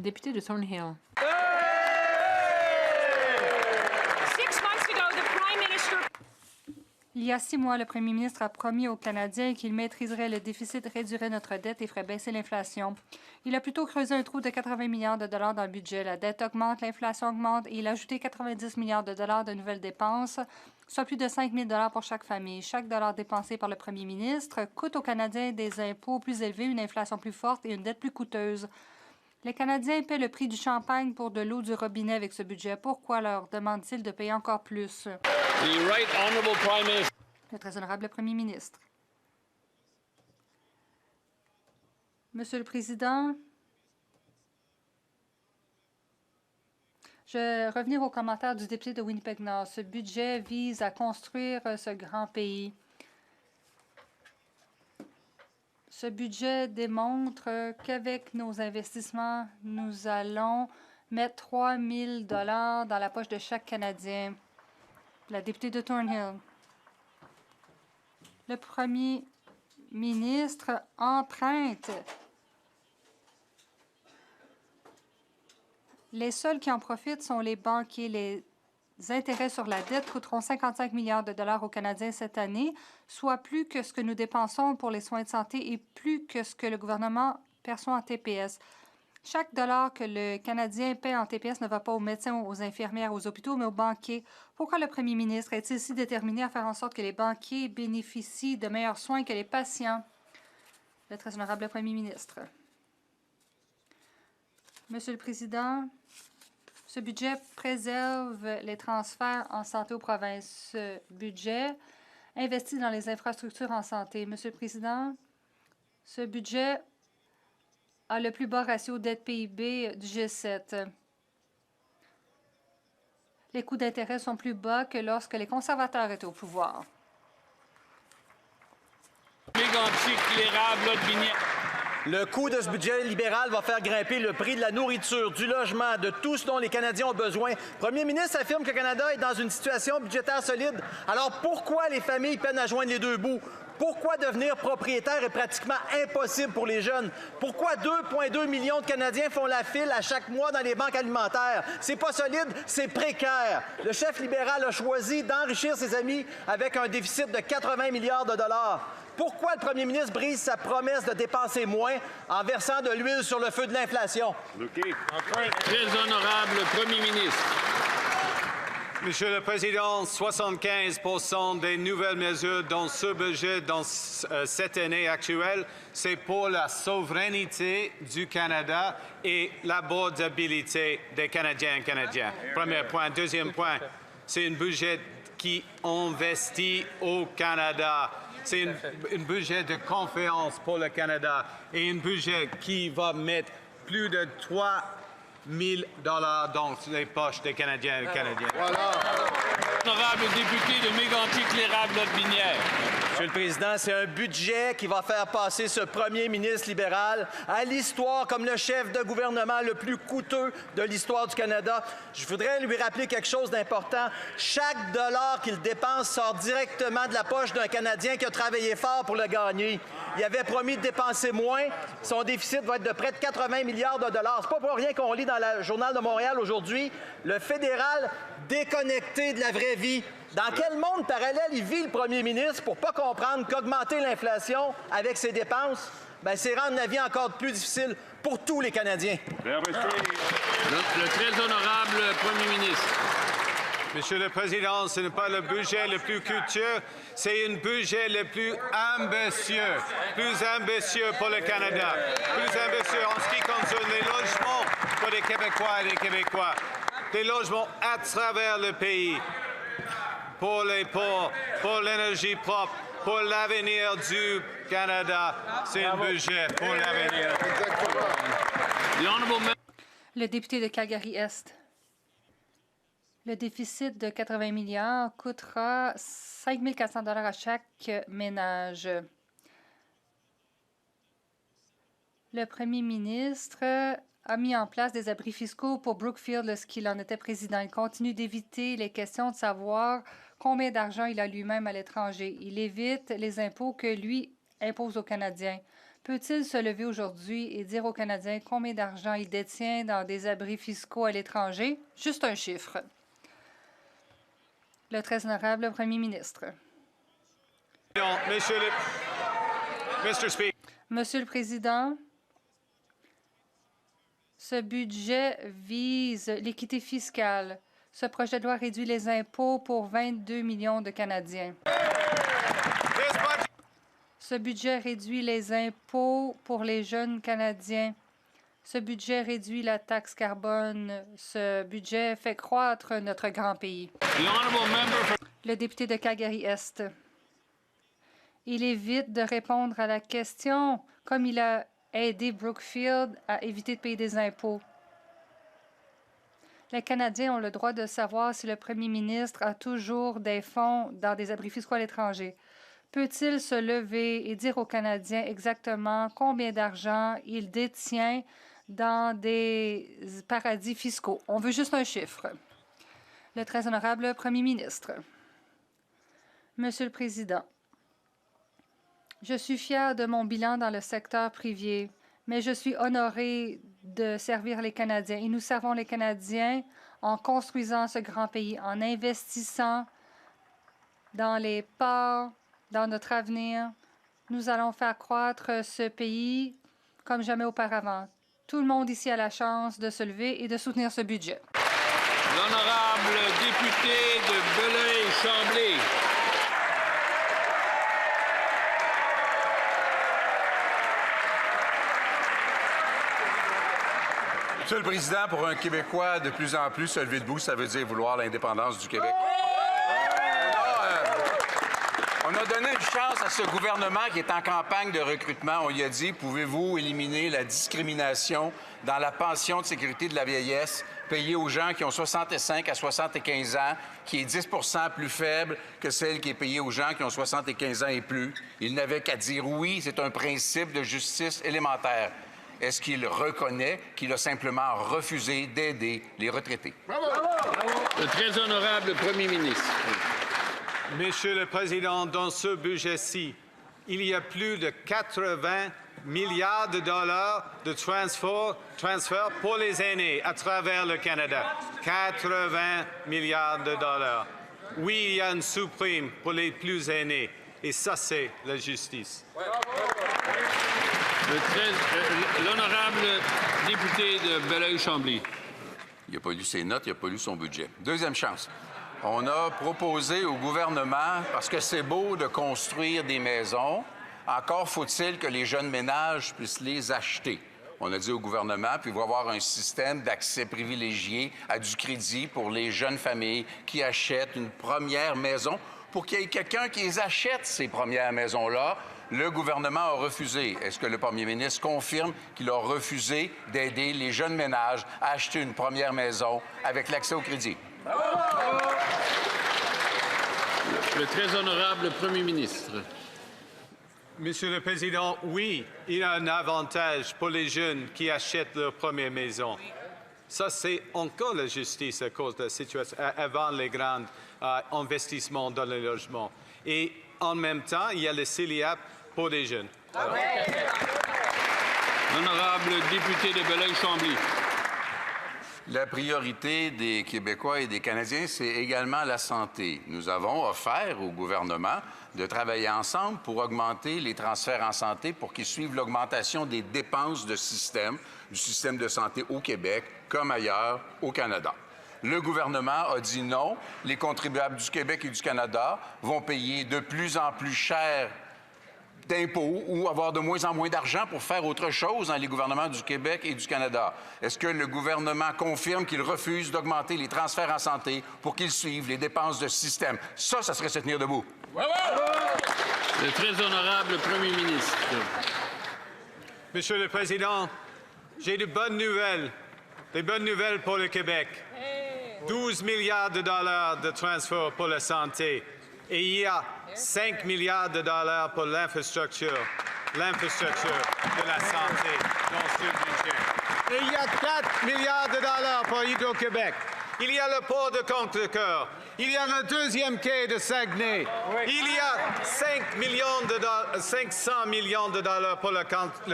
Député de Thornhill. Il y a 6 mois, le premier ministre a promis aux Canadiens qu'il maîtriserait le déficit, réduirait notre dette et ferait baisser l'inflation. Il a plutôt creusé un trou de 80 milliards de dollars dans le budget. La dette augmente, l'inflation augmente et il a ajouté 90 milliards de dollars de nouvelles dépenses, soit plus de 5 000 dollars pour chaque famille. Chaque dollar dépensé par le premier ministre coûte aux Canadiens des impôts plus élevés, une inflation plus forte et une dette plus coûteuse. Les Canadiens paient le prix du champagne pour de l'eau du robinet avec ce budget. Pourquoi leur demande-t-il de payer encore plus? Le très honorable Premier ministre. Monsieur le Président, je vais revenir aux commentaires du député de Winnipeg-Nord. Ce budget vise à construire ce grand pays. Ce budget démontre qu'avec nos investissements, nous allons mettre 3 000 $ dans la poche de chaque Canadien. La députée de Thornhill. Le premier ministre emprunte. Les seuls qui en profitent sont les banquiers. Les intérêts sur la dette coûteront 55 milliards de dollars aux Canadiens cette année, soit plus que ce que nous dépensons pour les soins de santé et plus que ce que le gouvernement perçoit en TPS. Chaque dollar que le Canadien paie en TPS ne va pas aux médecins, aux infirmières, aux hôpitaux, mais aux banquiers. Pourquoi le premier ministre est-il si déterminé à faire en sorte que les banquiers bénéficient de meilleurs soins que les patients? Le très honorable premier ministre. Monsieur le Président, ce budget préserve les transferts en santé aux provinces. Ce budget investit dans les infrastructures en santé. Monsieur le Président, ce budget a le plus bas ratio dette-PIB du G7. Les coûts d'intérêt sont plus bas que lorsque les conservateurs étaient au pouvoir. Le coût de ce budget libéral va faire grimper le prix de la nourriture, du logement, de tout ce dont les Canadiens ont besoin. Le premier ministre affirme que le Canada est dans une situation budgétaire solide. Alors pourquoi les familles peinent à joindre les deux bouts? Pourquoi devenir propriétaire est pratiquement impossible pour les jeunes? Pourquoi 2,2 millions de Canadiens font la file à chaque mois dans les banques alimentaires? C'est pas solide, c'est précaire. Le chef libéral a choisi d'enrichir ses amis avec un déficit de 80 milliards de dollars. Pourquoi le premier ministre brise sa promesse de dépenser moins en versant de l'huile sur le feu de l'inflation? Très honorable Premier ministre. Monsieur le Président, 75 % des nouvelles mesures dans ce budget, dans cette année actuelle, c'est pour la souveraineté du Canada et l'abordabilité des Canadiens et Canadiens. Premier point. Deuxième point, c'est un budget qui investit au Canada. C'est un budget de confiance pour le Canada et un budget qui va mettre plus de 3 000 $ dans les poches des Canadiens et Canadiennes. Voilà. Honorable député de Mégantic-L'Érable-Lotbinière. Monsieur le Président, c'est un budget qui va faire passer ce premier ministre libéral à l'histoire comme le chef de gouvernement le plus coûteux de l'histoire du Canada. Je voudrais lui rappeler quelque chose d'important. Chaque dollar qu'il dépense sort directement de la poche d'un Canadien qui a travaillé fort pour le gagner. Il avait promis de dépenser moins. Son déficit va être de près de 80 milliards de dollars. C'est pas pour rien qu'on lit dans le Journal de Montréal aujourd'hui le fédéral déconnecté de la vraie vie. Dans quel monde parallèle il vit le premier ministre pour pas comprendre qu'augmenter l'inflation avec ses dépenses, c'est rendre la vie encore plus difficile pour tous les Canadiens? Le très honorable Premier ministre. Monsieur le Président, ce n'est pas le budget le plus coûteux, c'est un budget le plus ambitieux pour le Canada, plus ambitieux en ce qui concerne les logements pour les Québécois et les Québécois, des logements à travers le pays, pour les pauvres, pour l'énergie propre, pour l'avenir du Canada. C'est un budget pour l'avenir. Le député de Calgary-Est. Le déficit de 80 milliards coûtera 5 400 $ à chaque ménage. Le premier ministre a mis en place des abris fiscaux pour Brookfield lorsqu'il en était président. Il continue d'éviter les questions de savoir combien d'argent il a lui-même à l'étranger. Il évite les impôts que lui impose aux Canadiens. Peut-il se lever aujourd'hui et dire aux Canadiens combien d'argent il détient dans des abris fiscaux à l'étranger? Juste un chiffre. Le très honorable Premier ministre. Monsieur le Président, ce budget vise l'équité fiscale. Ce projet de loi réduit les impôts pour 22 millions de Canadiens. Ce budget réduit les impôts pour les jeunes Canadiens. Ce budget réduit la taxe carbone. Ce budget fait croître notre grand pays. Le député de Calgary-Est. Il évite de répondre à la question comme il a aidé Brookfield à éviter de payer des impôts. Les Canadiens ont le droit de savoir si le premier ministre a toujours des fonds dans des abris fiscaux à l'étranger. Peut-il se lever et dire aux Canadiens exactement combien d'argent il détient dans des paradis fiscaux? On veut juste un chiffre. Le très honorable Premier ministre. Monsieur le Président, je suis fier de mon bilan dans le secteur privé, mais je suis honoré de servir les Canadiens. Et nous servons les Canadiens en construisant ce grand pays, en investissant dans les ports, dans notre avenir. Nous allons faire croître ce pays comme jamais auparavant. Tout le monde ici a la chance de se lever et de soutenir ce budget. L'honorable député de Belleuil-Chambly. Monsieur le Président, pour un Québécois, de plus en plus se lever debout, ça veut dire vouloir l'indépendance du Québec. On a donné une chance à ce gouvernement qui est en campagne de recrutement. On lui a dit, pouvez-vous éliminer la discrimination dans la pension de sécurité de la vieillesse payée aux gens qui ont 65 à 75 ans, qui est 10 plus faible que celle qui est payée aux gens qui ont 75 ans et plus. Il n'avait qu'à dire oui, c'est un principe de justice élémentaire. Est-ce qu'il reconnaît qu'il a simplement refusé d'aider les retraités? Bravo! Le très honorable Premier ministre. Monsieur le Président, dans ce budget-ci, il y a plus de 80 milliards de dollars de transferts pour les aînés à travers le Canada. 80 milliards de dollars. Oui, il y a une sous-prime pour les plus aînés. Et ça, c'est la justice. L'honorable député de Belleuil-Chambly. Il n'a pas lu ses notes, il n'a pas lu son budget. Deuxième chance. On a proposé au gouvernement, parce que c'est beau de construire des maisons, encore faut-il que les jeunes ménages puissent les acheter. On a dit au gouvernement, puis il va y avoir un système d'accès privilégié à du crédit pour les jeunes familles qui achètent une première maison, pour qu'il y ait quelqu'un qui les achète, ces premières maisons-là. Le gouvernement a refusé. Est-ce que le premier ministre confirme qu'il a refusé d'aider les jeunes ménages à acheter une première maison avec l'accès au crédit? Le très honorable Premier ministre. Monsieur le Président, oui, il y a un avantage pour les jeunes qui achètent leur première maison. Ça, c'est encore la justice à cause de la situation avant les grands investissements dans le logement. Et en même temps, il y a le CELIAP pour les jeunes. L'honorable député de Belleuil-Chambly. La priorité des Québécois et des Canadiens, c'est également la santé. Nous avons offert au gouvernement de travailler ensemble pour augmenter les transferts en santé pour qu'ils suivent l'augmentation des dépenses de système, du système de santé au Québec comme ailleurs au Canada. Le gouvernement a dit non. Les contribuables du Québec et du Canada vont payer de plus en plus cher d'impôts ou avoir de moins en moins d'argent pour faire autre chose dans les gouvernements du Québec et du Canada. Est-ce que le gouvernement confirme qu'il refuse d'augmenter les transferts en santé pour qu'ils suivent les dépenses de système? Ça serait se tenir debout. Le très honorable Premier ministre. Monsieur le Président, j'ai de bonnes nouvelles. Des bonnes nouvelles pour le Québec. 12 milliards de dollars de transferts pour la santé. Et il y a 5 milliards de dollars pour l'infrastructure de la santé dans ce budget. Et il y a 4 milliards de dollars pour Hydro-Québec. Il y a le port de Contrecoeur. Il y a le deuxième quai de Saguenay. Il y a 500 millions de dollars pour la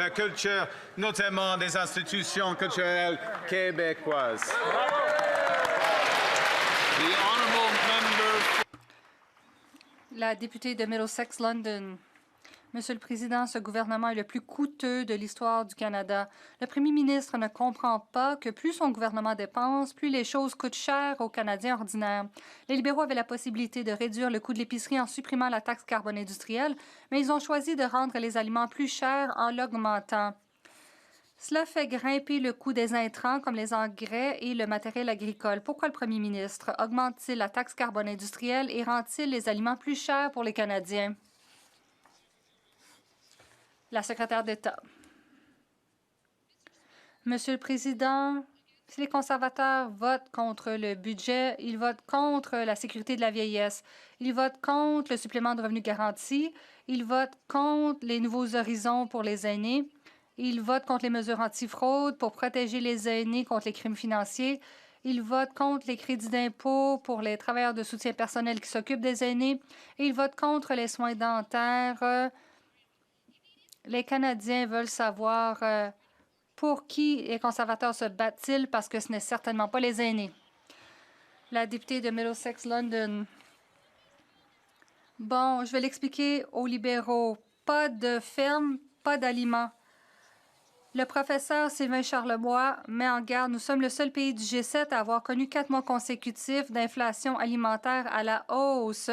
culture, notamment des institutions culturelles québécoises. The honourable member. La députée de Middlesex London. Monsieur le Président, ce gouvernement est le plus coûteux de l'histoire du Canada. Le premier ministre ne comprend pas que plus son gouvernement dépense, plus les choses coûtent cher aux Canadiens ordinaires. Les libéraux avaient la possibilité de réduire le coût de l'épicerie en supprimant la taxe carbone industrielle, mais ils ont choisi de rendre les aliments plus chers en l'augmentant. Cela fait grimper le coût des intrants comme les engrais et le matériel agricole. Pourquoi le premier ministre augmente-t-il la taxe carbone industrielle et rend-il les aliments plus chers pour les Canadiens? La secrétaire d'État. Monsieur le Président, si les conservateurs votent contre le budget, ils votent contre la sécurité de la vieillesse, ils votent contre le supplément de revenu garanti, ils votent contre les nouveaux horizons pour les aînés, ils votent contre les mesures antifraude pour protéger les aînés contre les crimes financiers, ils votent contre les crédits d'impôt pour les travailleurs de soutien personnel qui s'occupent des aînés, et ils votent contre les soins dentaires. Les Canadiens veulent savoir pour qui les conservateurs se battent-ils parce que ce n'est certainement pas les aînés. La députée de Middlesex London. Bon, je vais l'expliquer aux libéraux. Pas de ferme, pas d'aliments. Le professeur Sylvain Charlebois met en garde. Nous sommes le seul pays du G7 à avoir connu 4 mois consécutifs d'inflation alimentaire à la hausse.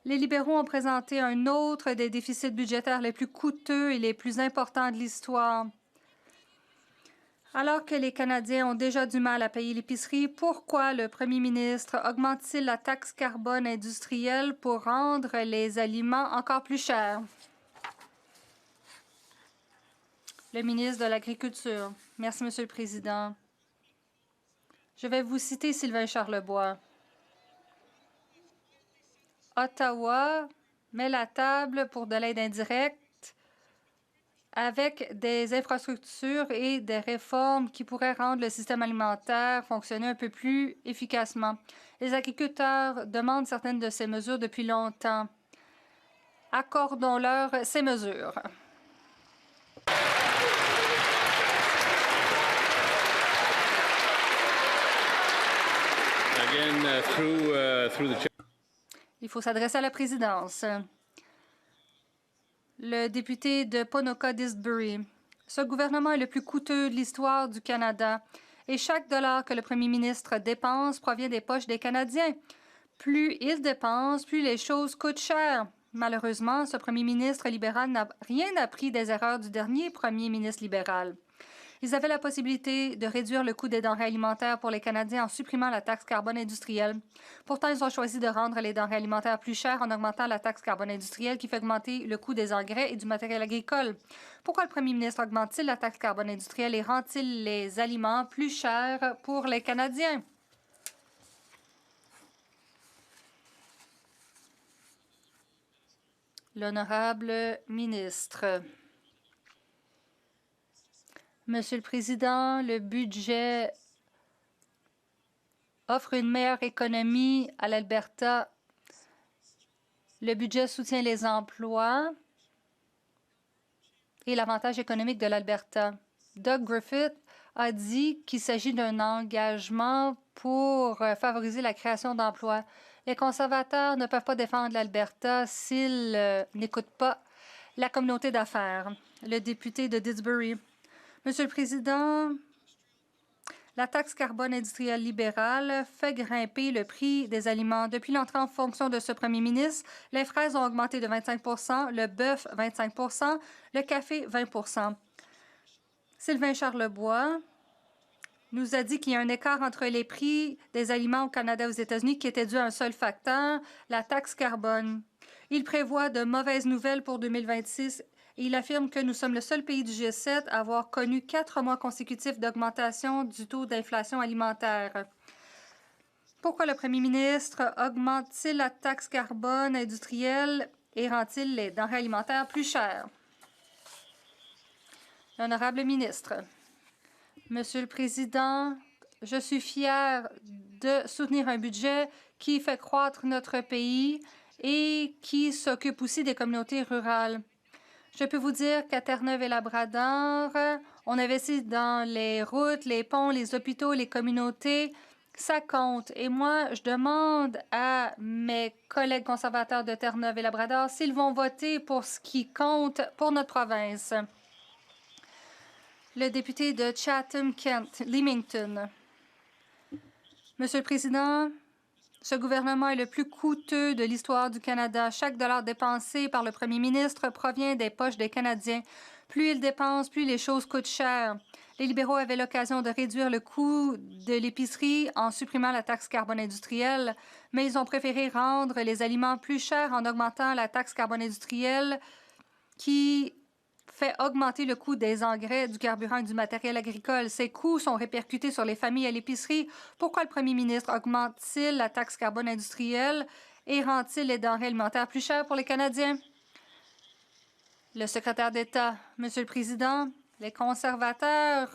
Les libéraux ont présenté un autre des déficits budgétaires les plus coûteux et les plus importants de l'histoire. Alors que les Canadiens ont déjà du mal à payer l'épicerie, pourquoi le premier ministre augmente-t-il la taxe carbone industrielle pour rendre les aliments encore plus chers? Le ministre de l'Agriculture. Merci, Monsieur le Président. Je vais vous citer Sylvain Charlebois. Ottawa met la table pour de l'aide indirecte avec des infrastructures et des réformes qui pourraient rendre le système alimentaire fonctionner un peu plus efficacement. Les agriculteurs demandent certaines de ces mesures depuis longtemps. Accordons-leur ces mesures. Again, through the chair. Il faut s'adresser à la présidence. Le député de Ponoka-Disbury. Ce gouvernement est le plus coûteux de l'histoire du Canada et chaque dollar que le premier ministre dépense provient des poches des Canadiens. Plus il dépense, plus les choses coûtent cher. Malheureusement, ce premier ministre libéral n'a rien appris des erreurs du dernier premier ministre libéral. Ils avaient la possibilité de réduire le coût des denrées alimentaires pour les Canadiens en supprimant la taxe carbone industrielle. Pourtant, ils ont choisi de rendre les denrées alimentaires plus chères en augmentant la taxe carbone industrielle qui fait augmenter le coût des engrais et du matériel agricole. Pourquoi le premier ministre augmente-t-il la taxe carbone industrielle et rend-il les aliments plus chers pour les Canadiens? L'honorable ministre. Monsieur le Président, le budget offre une meilleure économie à l'Alberta. Le budget soutient les emplois et l'avantage économique de l'Alberta. Doug Griffith a dit qu'il s'agit d'un engagement pour favoriser la création d'emplois. Les conservateurs ne peuvent pas défendre l'Alberta s'ils n'écoutent pas la communauté d'affaires. Le député de Didsbury. Monsieur le Président, la taxe carbone industrielle libérale fait grimper le prix des aliments. Depuis l'entrée en fonction de ce premier ministre, les fraises ont augmenté de 25 le bœuf 25 le café 20 Sylvain Charlebois nous a dit qu'il y a un écart entre les prix des aliments au Canada et aux États-Unis qui était dû à un seul facteur, la taxe carbone. Il prévoit de mauvaises nouvelles pour 2026. Il affirme que nous sommes le seul pays du G7 à avoir connu 4 mois consécutifs d'augmentation du taux d'inflation alimentaire. Pourquoi le premier ministre augmente-t-il la taxe carbone industrielle et rend-il les denrées alimentaires plus chères? L'honorable ministre. Monsieur le Président, je suis fier de soutenir un budget qui fait croître notre pays et qui s'occupe aussi des communautés rurales. Je peux vous dire qu'à Terre-Neuve-et-Labrador, on investit dans les routes, les ponts, les hôpitaux, les communautés. Ça compte. Et moi, je demande à mes collègues conservateurs de Terre-Neuve-et-Labrador s'ils vont voter pour ce qui compte pour notre province. Le député de Chatham-Kent, Leamington. Monsieur le Président, ce gouvernement est le plus coûteux de l'histoire du Canada. Chaque dollar dépensé par le premier ministre provient des poches des Canadiens. Plus ils dépensent, plus les choses coûtent cher. Les libéraux avaient l'occasion de réduire le coût de l'épicerie en supprimant la taxe carbone industrielle, mais ils ont préféré rendre les aliments plus chers en augmentant la taxe carbone industrielle qui fait augmenter le coût des engrais, du carburant et du matériel agricole. Ces coûts sont répercutés sur les familles à l'épicerie. Pourquoi le premier ministre augmente-t-il la taxe carbone industrielle et rend-il les denrées alimentaires plus chères pour les Canadiens? Le secrétaire d'État, Monsieur le Président, les conservateurs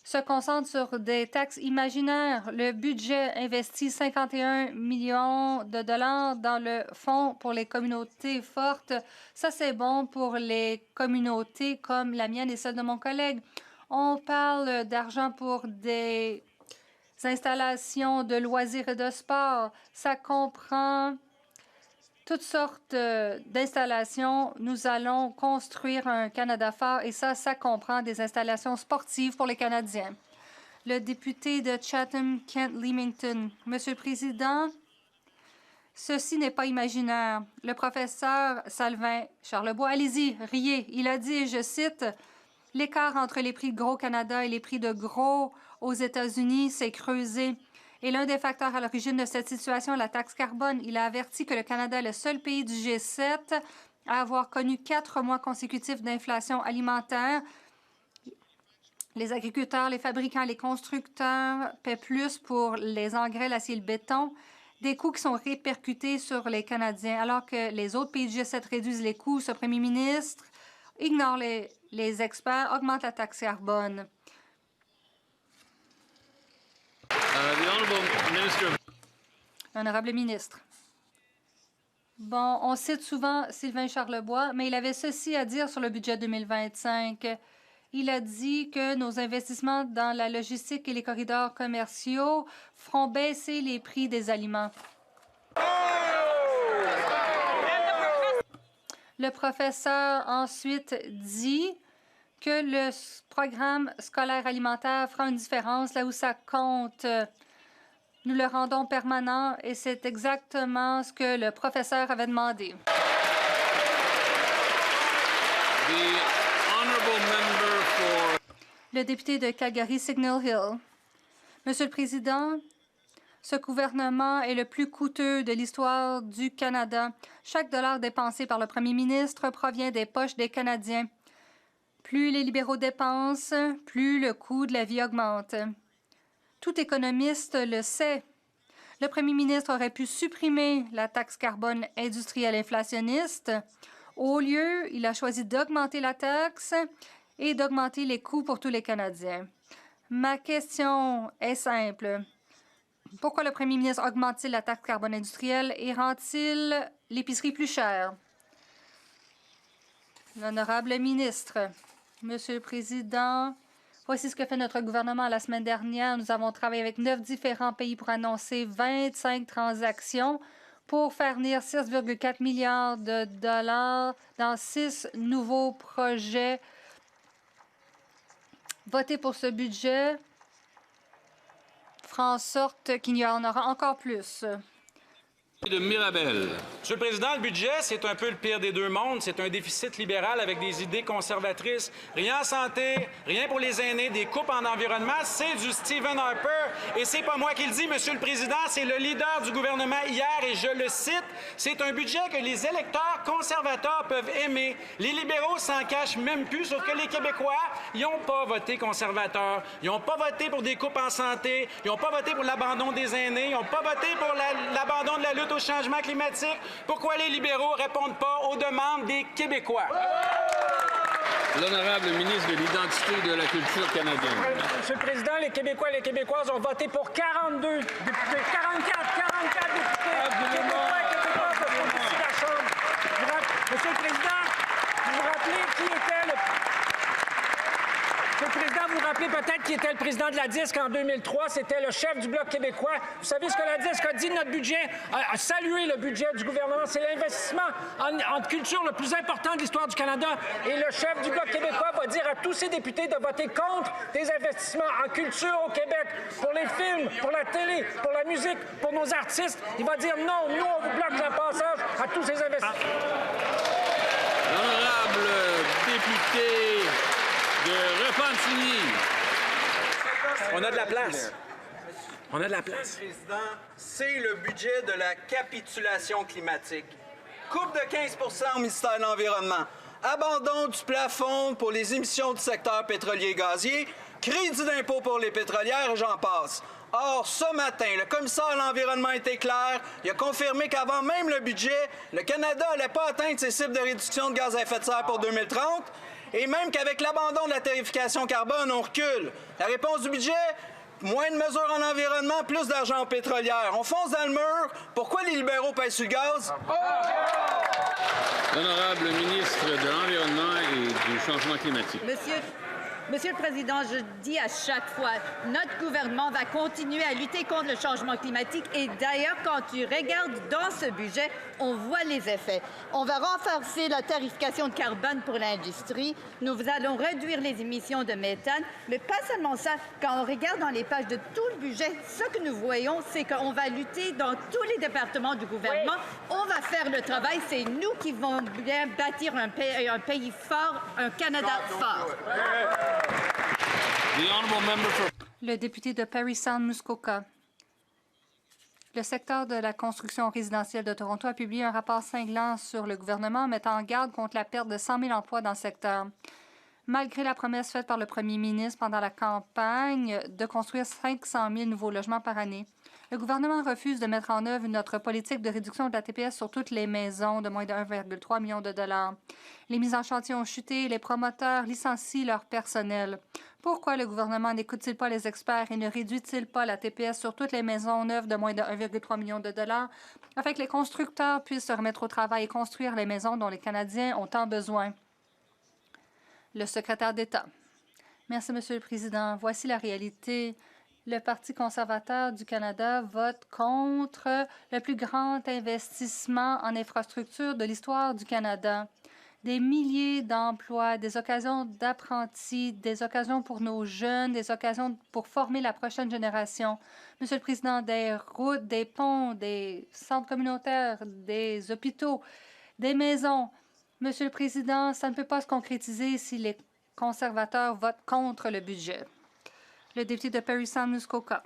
se concentrent sur des taxes imaginaires. Le budget investit 51 millions de dollars dans le fonds pour les communautés fortes. Ça, c'est bon pour les communautés comme la mienne et celle de mon collègue. On parle d'argent pour des installations de loisirs et de sport. Ça comprend toutes sortes d'installations. Nous allons construire un Canada fort et ça comprend des installations sportives pour les Canadiens. Le député de Chatham-Kent-Leamington. Monsieur le Président, ceci n'est pas imaginaire. Le professeur Salvin Charlebois, allez-y, riez. Il a dit, et je cite, « L'écart entre les prix de gros Canada et les prix de gros aux États-Unis s'est creusé. » Et l'un des facteurs à l'origine de cette situation est la taxe carbone. Il a averti que le Canada est le seul pays du G7 à avoir connu 4 mois consécutifs d'inflation alimentaire. Les agriculteurs, les fabricants, les constructeurs paient plus pour les engrais, l'acier et le béton, des coûts qui sont répercutés sur les Canadiens. Alors que les autres pays du G7 réduisent les coûts, ce premier ministre ignore les experts, augmente la taxe carbone. L'honorable ministre. Bon, on cite souvent Sylvain Charlebois, mais il avait ceci à dire sur le budget 2025. Il a dit que nos investissements dans la logistique et les corridors commerciaux feront baisser les prix des aliments. Le professeur ensuite dit que le programme scolaire alimentaire fera une différence là où ça compte. Nous le rendons permanent et c'est exactement ce que le professeur avait demandé. Le député de Calgary-Signal Hill. Monsieur le Président, ce gouvernement est le plus coûteux de l'histoire du Canada. Chaque dollar dépensé par le premier ministre provient des poches des Canadiens. Plus les libéraux dépensent, plus le coût de la vie augmente. Tout économiste le sait. Le premier ministre aurait pu supprimer la taxe carbone industrielle inflationniste. Au lieu, il a choisi d'augmenter la taxe et d'augmenter les coûts pour tous les Canadiens. Ma question est simple. Pourquoi le premier ministre augmente-t-il la taxe carbone industrielle et rend-il l'épicerie plus chère? L'honorable ministre. Monsieur le Président, voici ce que fait notre gouvernement la semaine dernière. Nous avons travaillé avec 9 différents pays pour annoncer 25 transactions pour faire venir 6,4 milliards de dollars dans 6 nouveaux projets. Voter pour ce budget fera en sorte qu'il y en aura encore plus. De Mirabel. Monsieur le Président, le budget, c'est un peu le pire des deux mondes. C'est un déficit libéral avec des idées conservatrices. Rien en santé, rien pour les aînés, des coupes en environnement. C'est du Stephen Harper. Et c'est pas moi qui le dis, Monsieur le Président, c'est le leader du gouvernement hier, et je le cite. C'est un budget que les électeurs conservateurs peuvent aimer. Les libéraux s'en cachent même plus, sauf que les Québécois, ils n'ont pas voté conservateur. Ils n'ont pas voté pour des coupes en santé. Ils n'ont pas voté pour l'abandon des aînés. Ils n'ont pas voté pour l'abandon de la lutte au changement climatique. Pourquoi les libéraux ne répondent pas aux demandes des Québécois? L'honorable ministre de l'Identité et de la Culture canadienne. Monsieur le Président, les Québécois et les Québécoises ont voté pour 42 députés, 44 députés québécois et québécoises pour ici la Chambre. Monsieur le Président, vous vous rappelez qui était le... Monsieur le Président, vous vous rappelez peut-être qui était le président de la DISC en 2003. C'était le chef du Bloc québécois. Vous savez ce que la DISC a dit de notre budget? A salué le budget du gouvernement. C'est l'investissement en culture le plus important de l'histoire du Canada. Et le chef du Bloc québécois va dire à tous ses députés de voter contre des investissements en culture au Québec, pour les films, pour la télé, pour la musique, pour nos artistes. Il va dire non, nous, on vous bloque le passage à tous ces investissements. L'honorable député de Repentigny. On a de la place. On a de la place. Monsieur le Président, c'est le budget de la capitulation climatique. Coupe de 15 % au ministère de l'Environnement. Abandon du plafond pour les émissions du secteur pétrolier et gazier. Crédit d'impôt pour les pétrolières et j'en passe. Or, ce matin, le commissaire à l'Environnement était clair. Il a confirmé qu'avant même le budget, le Canada n'allait pas atteindre ses cibles de réduction de gaz à effet de serre pour 2030. Et même qu'avec l'abandon de la tarification carbone, on recule. La réponse du budget? Moins de mesures en environnement, plus d'argent en pétrolière. On fonce dans le mur. Pourquoi les libéraux pèsent sur le gaz? L'honorable ministre de l'Environnement et du Changement climatique. Monsieur le Président, je dis à chaque fois, notre gouvernement va continuer à lutter contre le changement climatique. Et d'ailleurs, quand tu regardes dans ce budget, on voit les effets. On va renforcer la tarification de carbone pour l'industrie. Nous allons réduire les émissions de méthane. Mais pas seulement ça, quand on regarde dans les pages de tout le budget, ce que nous voyons, c'est qu'on va lutter dans tous les départements du gouvernement. Oui. On va faire le travail. C'est nous qui vont bien bâtir un pays fort, un Canada fort. Le député de Parry Sound Muskoka. Le secteur de la construction résidentielle de Toronto a publié un rapport cinglant sur le gouvernement mettant en garde contre la perte de 100 000 emplois dans le secteur. Malgré la promesse faite par le premier ministre pendant la campagne de construire 500 000 nouveaux logements par année, le gouvernement refuse de mettre en œuvre notre politique de réduction de la TPS sur toutes les maisons de moins de 1,3 million de dollars. Les mises en chantier ont chuté, les promoteurs licencient leur personnel. Pourquoi le gouvernement n'écoute-t-il pas les experts et ne réduit-il pas la TPS sur toutes les maisons neuves de moins de 1,3 million de dollars afin que les constructeurs puissent se remettre au travail et construire les maisons dont les Canadiens ont tant besoin? Le secrétaire d'État. Merci, Monsieur le Président. Voici la réalité. Le Parti conservateur du Canada vote contre le plus grand investissement en infrastructure de l'histoire du Canada. Des milliers d'emplois, des occasions d'apprentis, des occasions pour nos jeunes, des occasions pour former la prochaine génération. Monsieur le Président, des routes, des ponts, des centres communautaires, des hôpitaux, des maisons. Monsieur le Président, ça ne peut pas se concrétiser si les conservateurs votent contre le budget. Le député de Parry Sound Muskoka.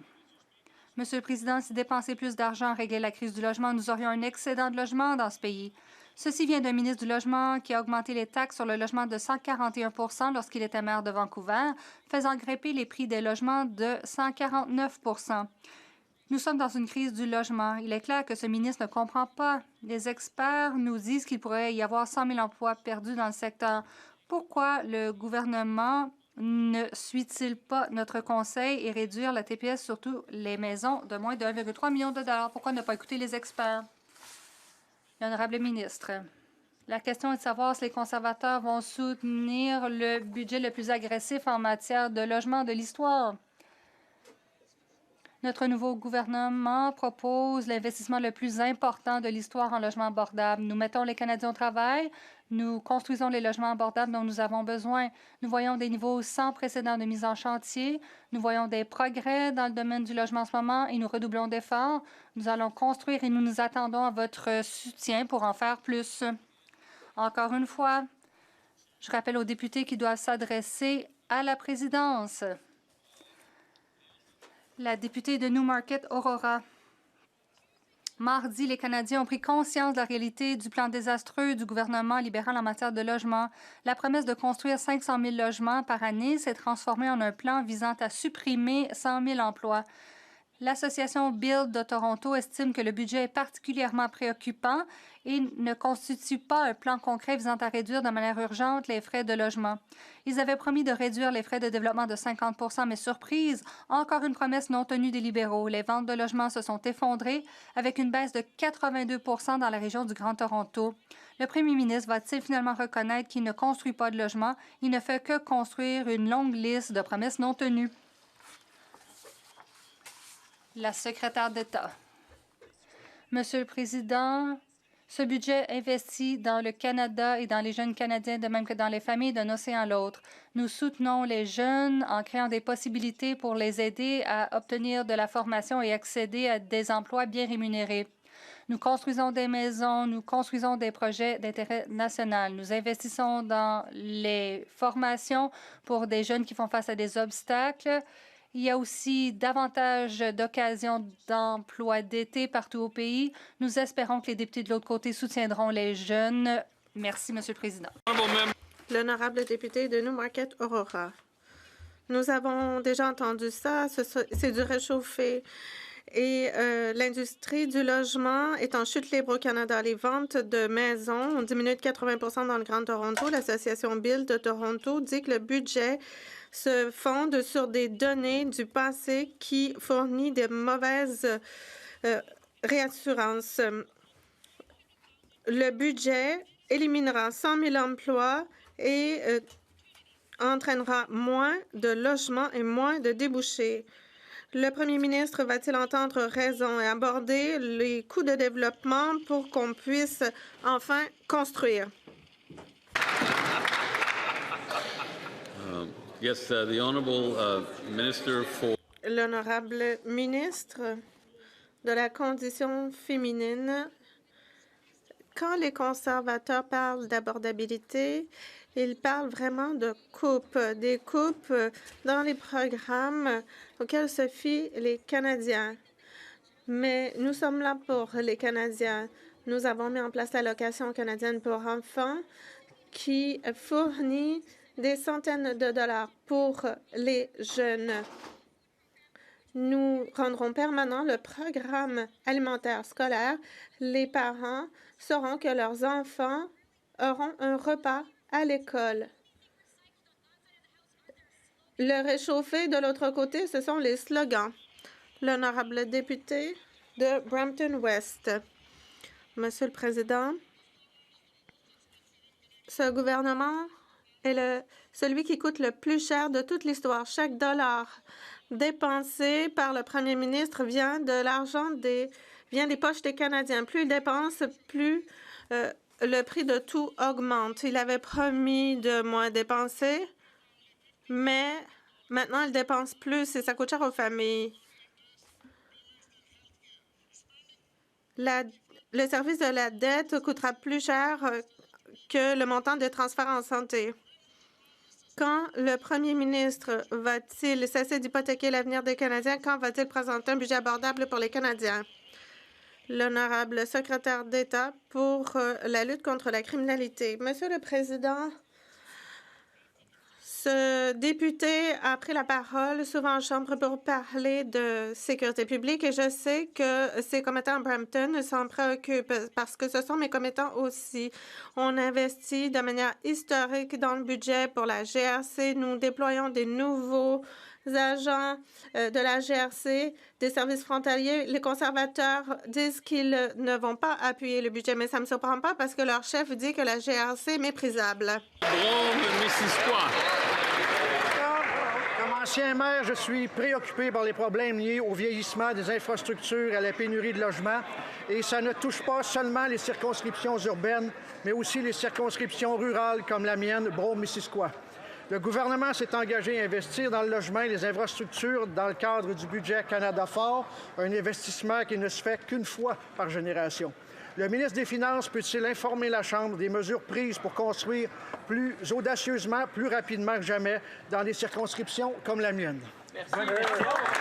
Monsieur le Président, si dépenser plus d'argent à régler la crise du logement, nous aurions un excédent de logement dans ce pays. Ceci vient d'un ministre du Logement qui a augmenté les taxes sur le logement de 141 % lorsqu'il était maire de Vancouver, faisant grimper les prix des logements de 149 %. Nous sommes dans une crise du logement. Il est clair que ce ministre ne comprend pas. Les experts nous disent qu'il pourrait y avoir 100 000 emplois perdus dans le secteur. Pourquoi le gouvernement ne suit-il pas notre conseil et réduire la TPS sur toutes les maisons de moins de 1,3 million de dollars? Pourquoi ne pas écouter les experts? L'honorable ministre, la question est de savoir si les conservateurs vont soutenir le budget le plus agressif en matière de logement de l'histoire. Notre nouveau gouvernement propose l'investissement le plus important de l'histoire en logement abordable. Nous mettons les Canadiens au travail. Nous construisons les logements abordables dont nous avons besoin. Nous voyons des niveaux sans précédent de mise en chantier. Nous voyons des progrès dans le domaine du logement en ce moment et nous redoublons d'efforts. Nous allons construire et nous nous attendons à votre soutien pour en faire plus. Encore une fois, je rappelle aux députés qui doivent s'adresser à la présidence. La députée de Newmarket, Aurora. Mardi, les Canadiens ont pris conscience de la réalité du plan désastreux du gouvernement libéral en matière de logement. La promesse de construire 500 000 logements par année s'est transformée en un plan visant à supprimer 100 000 emplois. L'Association Build de Toronto estime que le budget est particulièrement préoccupant et ne constituent pas un plan concret visant à réduire de manière urgente les frais de logement. Ils avaient promis de réduire les frais de développement de 50 %, mais surprise, encore une promesse non tenue des libéraux. Les ventes de logements se sont effondrées avec une baisse de 82 % dans la région du Grand Toronto. Le premier ministre va-t-il finalement reconnaître qu'il ne construit pas de logements? Il ne fait que construire une longue liste de promesses non tenues. La secrétaire d'État. Monsieur le Président, ce budget investit dans le Canada et dans les jeunes Canadiens, de même que dans les familles d'un océan à l'autre. Nous soutenons les jeunes en créant des possibilités pour les aider à obtenir de la formation et accéder à des emplois bien rémunérés. Nous construisons des maisons, nous construisons des projets d'intérêt national. Nous investissons dans les formations pour des jeunes qui font face à des obstacles. Il y a aussi davantage d'occasions d'emploi d'été partout au pays. Nous espérons que les députés de l'autre côté soutiendront les jeunes. Merci, Monsieur le Président. L'honorable député de Newmarket Aurora. Nous avons déjà entendu ça. C'est du réchauffé. Et l'industrie du logement est en chute libre au Canada. Les ventes de maisons ont diminué de 80 % dans le Grand Toronto. L'association Build de Toronto dit que le budget se fonde sur des données du passé qui fournit de mauvaises réassurances. Le budget éliminera 100 000 emplois et entraînera moins de logements et moins de débouchés. Le premier ministre va-t-il entendre raison et aborder les coûts de développement pour qu'on puisse enfin construire? Yes, the honourable minister for. L'honorable ministre de la condition féminine. Quand les conservateurs parlent d'abordabilité, ils parlent vraiment de coupes, des coupes dans les programmes auxquels se fient les Canadiens. Mais nous sommes là pour les Canadiens. Nous avons mis en place l'allocation canadienne pour enfants qui fournit des centaines de dollars pour les jeunes. Nous rendrons permanent le programme alimentaire scolaire. Les parents sauront que leurs enfants auront un repas à l'école. Le réchauffé, de l'autre côté, ce sont les slogans. L'honorable député de Brampton-West. Monsieur le Président, ce gouvernement est celui qui coûte le plus cher de toute l'histoire. Chaque dollar dépensé par le premier ministre vient des poches des Canadiens. Plus il dépense, plus le prix de tout augmente. Il avait promis de moins dépenser, mais maintenant il dépense plus et ça coûte cher aux familles. Le service de la dette coûtera plus cher que le montant des transferts en santé. Quand le premier ministre va-t-il cesser d'hypothéquer l'avenir des Canadiens? Quand va-t-il présenter un budget abordable pour les Canadiens? L'honorable secrétaire d'État pour la lutte contre la criminalité. Monsieur le Président, ce député a pris la parole souvent en Chambre pour parler de sécurité publique et je sais que ses commettants à Brampton s'en préoccupent parce que ce sont mes commettants aussi. On investit de manière historique dans le budget pour la GRC. Nous déployons des nouveaux agents de la GRC, des services frontaliers. Les conservateurs disent qu'ils ne vont pas appuyer le budget, mais ça ne me surprend pas parce que leur chef dit que la GRC est méprisable. Comme ancien maire, je suis préoccupé par les problèmes liés au vieillissement des infrastructures et à la pénurie de logements. Et ça ne touche pas seulement les circonscriptions urbaines, mais aussi les circonscriptions rurales comme la mienne, Brome-Missisquoi. Le gouvernement s'est engagé à investir dans le logement et les infrastructures dans le cadre du budget Canada Fort, un investissement qui ne se fait qu'une fois par génération. Le ministre des Finances peut-il informer la Chambre des mesures prises pour construire plus audacieusement, plus rapidement que jamais dans des circonscriptions comme la mienne?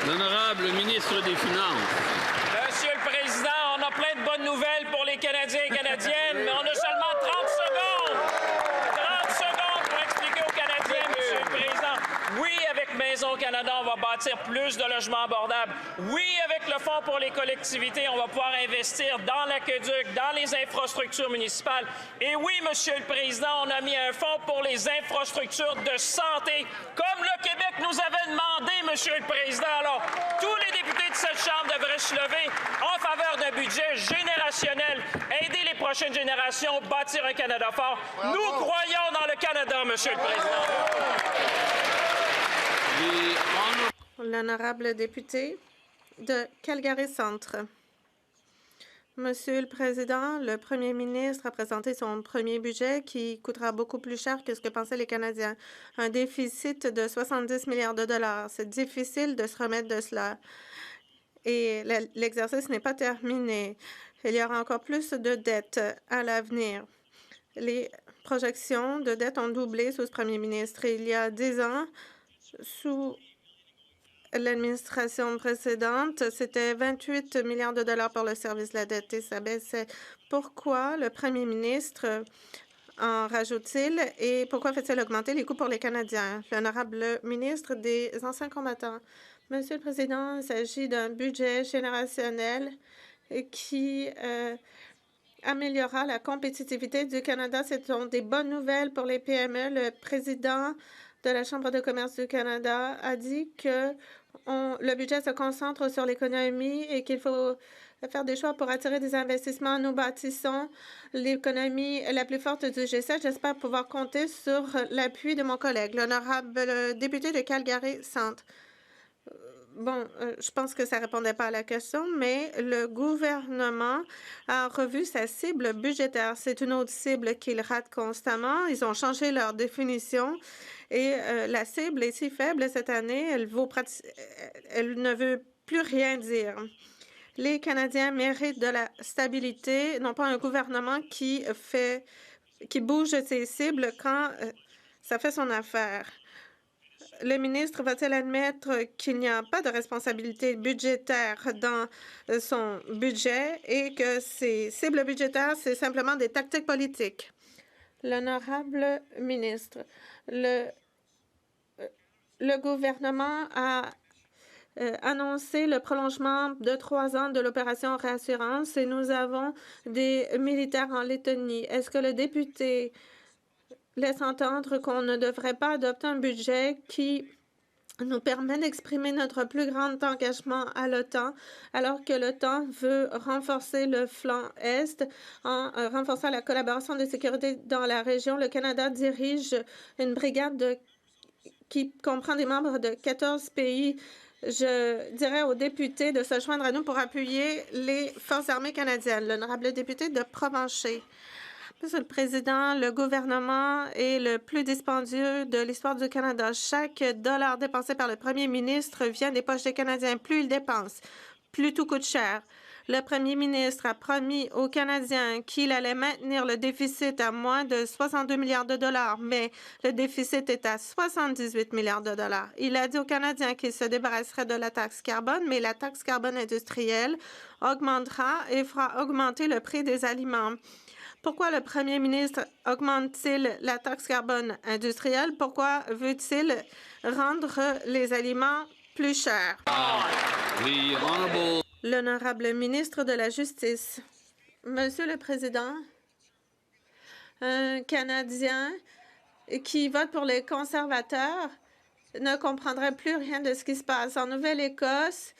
L'honorable ministre des Finances. Monsieur le Président, on a plein de bonnes nouvelles pour les Canadiens et Canadiennes, mais on a seulement 30 secondes. 30 secondes pour expliquer aux Canadiens, Monsieur le Président. Oui, avec mes Maisons Canada, on va bâtir plus de logements abordables. Oui, avec le Fonds pour les collectivités, on va pouvoir investir dans l'aqueduc, dans les infrastructures municipales. Et oui, Monsieur le Président, on a mis un fonds pour les infrastructures de santé, comme le Québec nous avait demandé, Monsieur le Président. Alors, tous les députés de cette Chambre devraient se lever en faveur d'un budget générationnel, aider les prochaines générations, bâtir un Canada fort. Bravo. Nous croyons dans le Canada, Monsieur le Président. L'honorable député de Calgary Centre. Monsieur le Président, le Premier ministre a présenté son premier budget qui coûtera beaucoup plus cher que ce que pensaient les Canadiens. Un déficit de 70 milliards de dollars. C'est difficile de se remettre de cela. Et l'exercice n'est pas terminé. Il y aura encore plus de dettes à l'avenir. Les projections de dettes ont doublé sous ce premier ministre. Il y a 10 ans, sous l'administration précédente, c'était 28 milliards de dollars pour le service de la dette et ça baissait. Pourquoi le premier ministre en rajoute-t-il et pourquoi fait-il augmenter les coûts pour les Canadiens? L'honorable ministre des Anciens combattants. Monsieur le Président, il s'agit d'un budget générationnel qui améliorera la compétitivité du Canada. Ce sont des bonnes nouvelles pour les PME. Le président de la Chambre de commerce du Canada a dit que le budget se concentre sur l'économie et qu'il faut faire des choix pour attirer des investissements. Nous bâtissons l'économie la plus forte du G7. J'espère pouvoir compter sur l'appui de mon collègue, l'honorable député de Calgary Centre. Bon, je pense que ça ne répondait pas à la question, mais le gouvernement a revu sa cible budgétaire. C'est une autre cible qu'il rate constamment. Ils ont changé leur définition et la cible est si faible cette année, elle ne veut plus rien dire. Les Canadiens méritent de la stabilité, non pas un gouvernement qui bouge ses cibles quand ça fait son affaire. Le ministre va-t-il admettre qu'il n'y a pas de responsabilité budgétaire dans son budget et que ces cibles budgétaires, c'est simplement des tactiques politiques? L'honorable ministre, le gouvernement a annoncé le prolongement de 3 ans de l'opération Réassurance et nous avons des militaires en Lettonie. Est-ce que le député laisse entendre qu'on ne devrait pas adopter un budget qui nous permet d'exprimer notre plus grand engagement à l'OTAN, alors que l'OTAN veut renforcer le flanc Est en renforçant la collaboration de sécurité dans la région. Le Canada dirige une brigade qui comprend des membres de 14 pays. Je dirais aux députés de se joindre à nous pour appuyer les Forces armées canadiennes. L'honorable député de Provencher. Monsieur le Président, le gouvernement est le plus dispendieux de l'histoire du Canada. Chaque dollar dépensé par le premier ministre vient des poches des Canadiens. Plus il dépense, plus tout coûte cher. Le premier ministre a promis aux Canadiens qu'il allait maintenir le déficit à moins de 62 milliards de dollars, mais le déficit est à 78 milliards de dollars. Il a dit aux Canadiens qu'il se débarrasserait de la taxe carbone, mais la taxe carbone industrielle augmentera et fera augmenter le prix des aliments. Pourquoi le premier ministre augmente-t-il la taxe carbone industrielle? Pourquoi veut-il rendre les aliments plus chers? L'honorable ministre de la Justice. Monsieur le Président, un Canadien qui vote pour les conservateurs ne comprendrait plus rien de ce qui se passe. En Nouvelle-Écosse,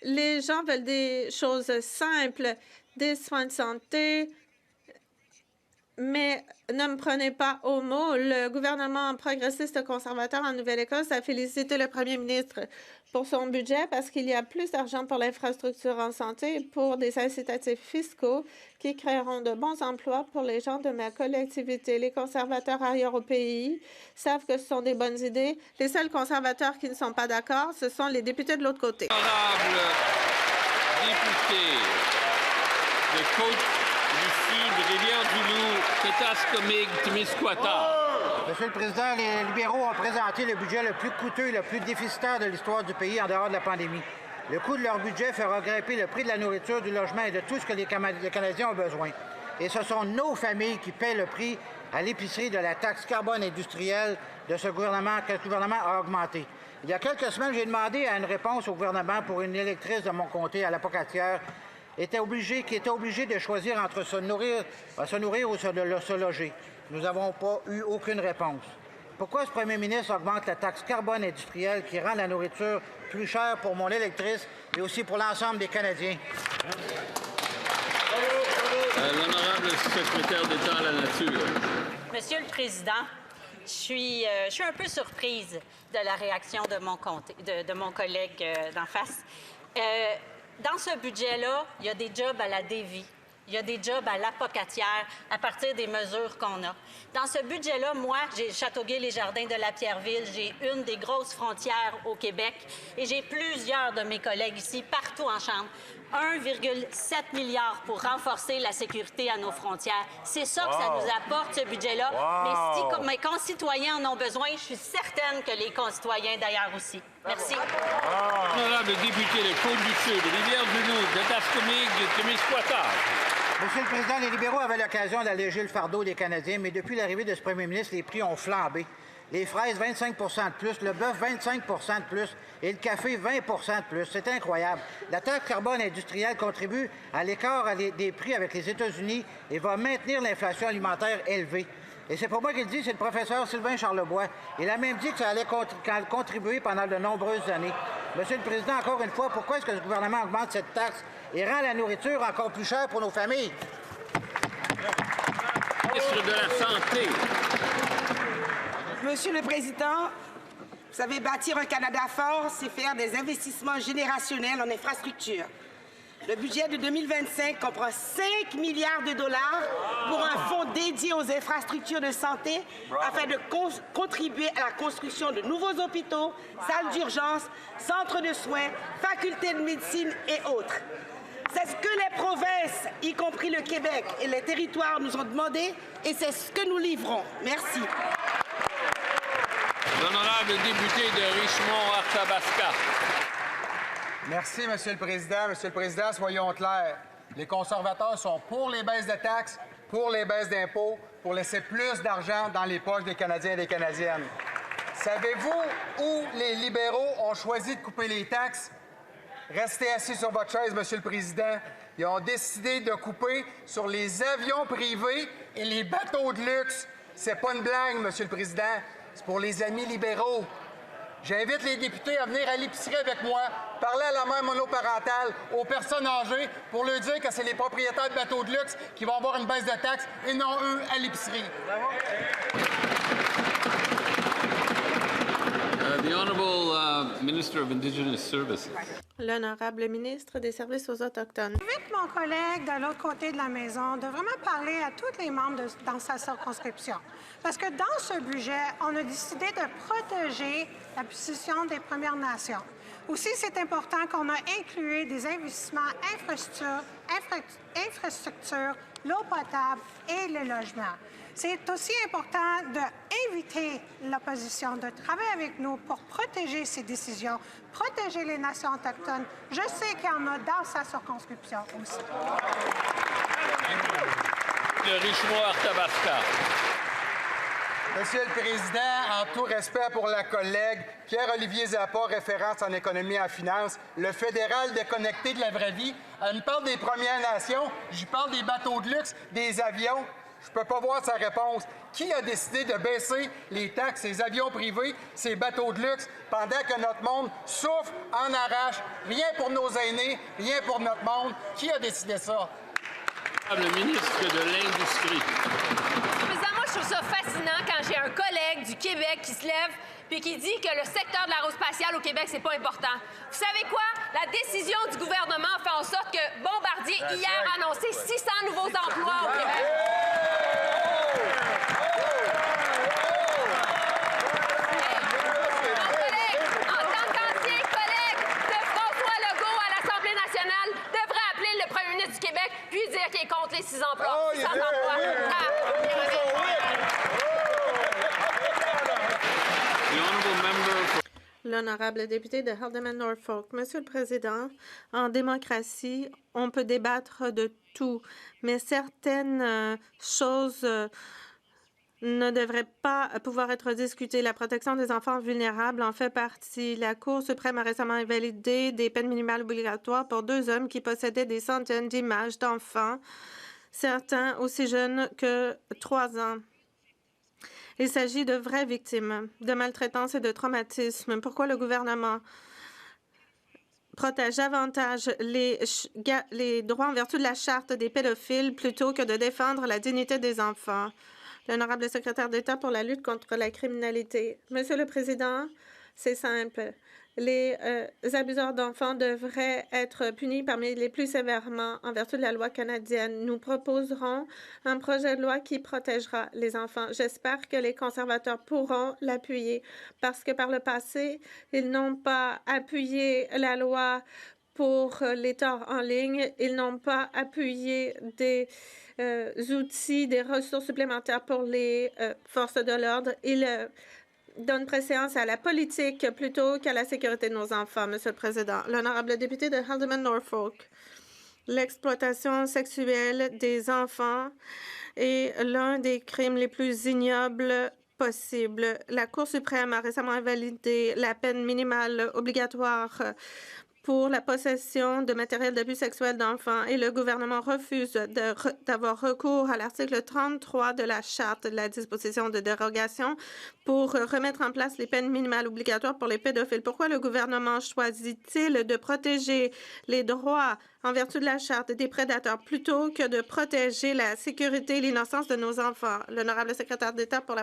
les gens veulent des choses simples, des soins de santé, mais ne me prenez pas au mot. Le gouvernement progressiste conservateur en Nouvelle-Écosse a félicité le premier ministre pour son budget parce qu'il y a plus d'argent pour l'infrastructure en santé et pour des incitatifs fiscaux qui créeront de bons emplois pour les gens de ma collectivité. Les conservateurs ailleurs au pays savent que ce sont des bonnes idées. Les seuls conservateurs qui ne sont pas d'accord, ce sont les députés de l'autre côté. Honorable député de Côte-du-Sud, Rivière-du-Loup, Tétascaming, Témiscouata. Monsieur le Président, les libéraux ont présenté le budget le plus coûteux et le plus déficitaire de l'histoire du pays en dehors de la pandémie. Le coût de leur budget fera grimper le prix de la nourriture, du logement et de tout ce que les Canadiens ont besoin. Et ce sont nos familles qui paient le prix à l'épicerie de la taxe carbone industrielle de ce gouvernement, que le gouvernement a augmenté. Il y a quelques semaines, j'ai demandé une réponse au gouvernement pour une électrice de mon comté à l'Apocatière qui était obligée de choisir entre se nourrir ou se loger. Nous n'avons pas eu aucune réponse. Pourquoi ce premier ministre augmente la taxe carbone industrielle qui rend la nourriture plus chère pour mon électrice et aussi pour l'ensemble des Canadiens? L'honorable secrétaire d'État à la Nature. Monsieur le Président, je suis un peu surprise de la réaction de mon collègue d'en face. Dans ce budget-là, il y a des jobs à la Davie. Il y a des jobs à l'Apocatière à partir des mesures qu'on a. Dans ce budget-là, moi, j'ai Châteauguay-les-Jardins de la Pierreville. J'ai une des grosses frontières au Québec et j'ai plusieurs de mes collègues ici, partout en Chambre. 1,7 milliard pour renforcer la sécurité à nos frontières. C'est ça que ça nous apporte, ce budget-là. Mais si mes concitoyens en ont besoin, je suis certaine que les concitoyens d'ailleurs aussi. Merci. Honorable député de Côte-du-Sud, Rivière-du-Loup, de Tascomique, de Témiscouata. Monsieur le Président, les libéraux avaient l'occasion d'alléger le fardeau des Canadiens, mais depuis l'arrivée de ce premier ministre, les prix ont flambé. Les fraises, 25 de plus, le bœuf, 25 de plus et le café, 20 de plus. C'est incroyable. La taxe carbone industrielle contribue à l'écart des prix avec les États-Unis et va maintenir l'inflation alimentaire élevée. Et c'est pas moi qui le dis, c'est le professeur Sylvain Charlebois. Il a même dit que ça allait contribuer pendant de nombreuses années. Monsieur le Président, encore une fois, pourquoi est-ce que le gouvernement augmente cette taxe et rend la nourriture encore plus chère pour nos familles? Ministre de la Santé. Monsieur le Président, vous savez, bâtir un Canada fort, c'est faire des investissements générationnels en infrastructure. Le budget de 2025 comprend 5 milliards de dollars pour un fonds dédié aux infrastructures de santé afin de contribuer à la construction de nouveaux hôpitaux, salles d'urgence, centres de soins, facultés de médecine et autres. C'est ce que les provinces, y compris le Québec et les territoires, nous ont demandé et c'est ce que nous livrons. Merci. L'honorable député de Richmond-Arthabasca. Merci, Monsieur le Président. Monsieur le Président, soyons clairs. Les conservateurs sont pour les baisses de taxes, pour les baisses d'impôts, pour laisser plus d'argent dans les poches des Canadiens et des Canadiennes. Savez-vous où les libéraux ont choisi de couper les taxes? Restez assis sur votre chaise, Monsieur le Président. Ils ont décidé de couper sur les avions privés et les bateaux de luxe. C'est pas une blague, Monsieur le Président. C'est pour les amis libéraux. J'invite les députés à venir à l'épicerie avec moi, parler à la mère monoparentale, aux personnes âgées, pour leur dire que c'est les propriétaires de bateaux de luxe qui vont avoir une baisse de taxes et non eux à l'épicerie. The Honorable Minister of Indigenous Services. L'honorable ministre des Services aux Autochtones. J'invite mon collègue de l'autre côté de la maison de vraiment parler à tous les membres dans sa circonscription. Parce que dans ce budget, on a décidé de protéger la position des Premières Nations. Aussi, c'est important qu'on a inclus des investissements infrastructures, l'eau potable et le logement. C'est aussi important d'inviter l'opposition de travailler avec nous pour protéger ces décisions, protéger les nations autochtones. Je sais qu'il y en a dans sa circonscription aussi. De Richmond-Arthabasca. Monsieur le Président, en tout respect pour la collègue Pierre-Olivier Zappa, référence en économie et en finance, le fédéral déconnecté de la vraie vie, elle me parle des Premières Nations, je parle des bateaux de luxe, des avions. Je ne peux pas voir sa réponse. Qui a décidé de baisser les taxes, ces avions privés, ces bateaux de luxe, pendant que notre monde souffre, en arrache? Rien pour nos aînés, rien pour notre monde. Qui a décidé ça? Le ministre de l'Industrie. Président, moi, je trouve ça fascinant quand j'ai un collègue du Québec qui se lève puis qui dit que le secteur de l'aérospatiale au Québec, c'est pas important. Vous savez quoi? La décision du gouvernement fait en sorte que Bombardier, hier, a annoncé 600 nouveaux emplois au Québec. En tant qu'ancien collègue de François Legault à l'Assemblée nationale, devrait appeler le premier ministre du Québec puis dire qu'il est contre les 6 emplois. 600 emplois. L'honorable député de Haldimand-Norfolk. Monsieur le Président, en démocratie, on peut débattre de tout, mais certaines choses ne devrait pas pouvoir être discuté. La protection des enfants vulnérables en fait partie. La Cour suprême a récemment invalidé des peines minimales obligatoires pour 2 hommes qui possédaient des centaines d'images d'enfants, certains aussi jeunes que 3 ans. Il s'agit de vraies victimes de maltraitance et de traumatisme. Pourquoi le gouvernement protège davantage les droits en vertu de la Charte des pédophiles plutôt que de défendre la dignité des enfants? L'honorable secrétaire d'État pour la lutte contre la criminalité. Monsieur le Président, c'est simple. Les abuseurs d'enfants devraient être punis parmi les plus sévèrement en vertu de la loi canadienne. Nous proposerons un projet de loi qui protégera les enfants. J'espère que les conservateurs pourront l'appuyer parce que par le passé, ils n'ont pas appuyé la loi pour les torts en ligne. Ils n'ont pas appuyé des outils, des ressources supplémentaires pour les forces de l'ordre. Ils donnent préséance à la politique plutôt qu'à la sécurité de nos enfants, Monsieur le Président. L'honorable député de Haldimand-Norfolk. L'exploitation sexuelle des enfants est l'un des crimes les plus ignobles possibles. La Cour suprême a récemment invalidé la peine minimale obligatoire pour la possession de matériel d'abus sexuel d'enfants et le gouvernement refuse d'avoir recours à l'article 33 de la Charte de la disposition de dérogation pour remettre en place les peines minimales obligatoires pour les pédophiles. Pourquoi le gouvernement choisit-il de protéger les droits en vertu de la Charte des prédateurs plutôt que de protéger la sécurité et l'innocence de nos enfants? L'honorable secrétaire d'État pour